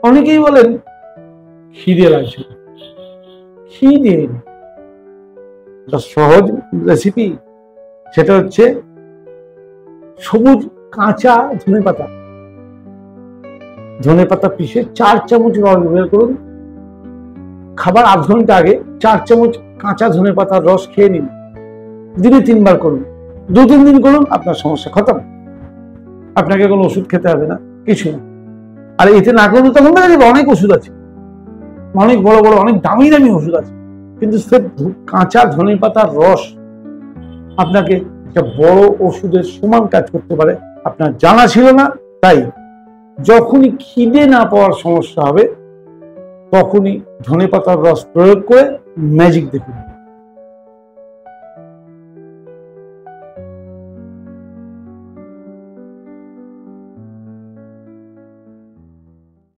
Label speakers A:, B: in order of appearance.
A: অনেকেই বলেন খিদে লাগছে, খিদে সহজ রেসিপি, সেটা হচ্ছে সবুজ কাঁচা ধনেপাতা, ধনেপাতা পিষে 4 চামচ রস বের করুন, খাবার আধ ঘন্টা আগে 4 চামচ কাঁচা ধনেপাতার রস খেয়ে নিন, দিনে 3 বার করুন, 2-3 দিন করুন, আপনার সমস্যা খতম। আপনাকে কোনো ওষুধ খেতে হবে না, কিছু না। আর এতে না করলে তখন দেখা যাবে অনেক ওষুধ আছে, অনেক বড় বড় অনেক দামি দামি ওষুধ আছে, কিন্তু কাঁচা ধনেপাতার রস আপনাকে একটা বড় ওষুধের সমান কাজ করতে পারে। আপনার জানা ছিল না, তাই যখনই খিদে না পাওয়ার সমস্যা হবে তখনই ধনেপাতার রস প্রয়োগ করে ম্যাজিক দেখুন।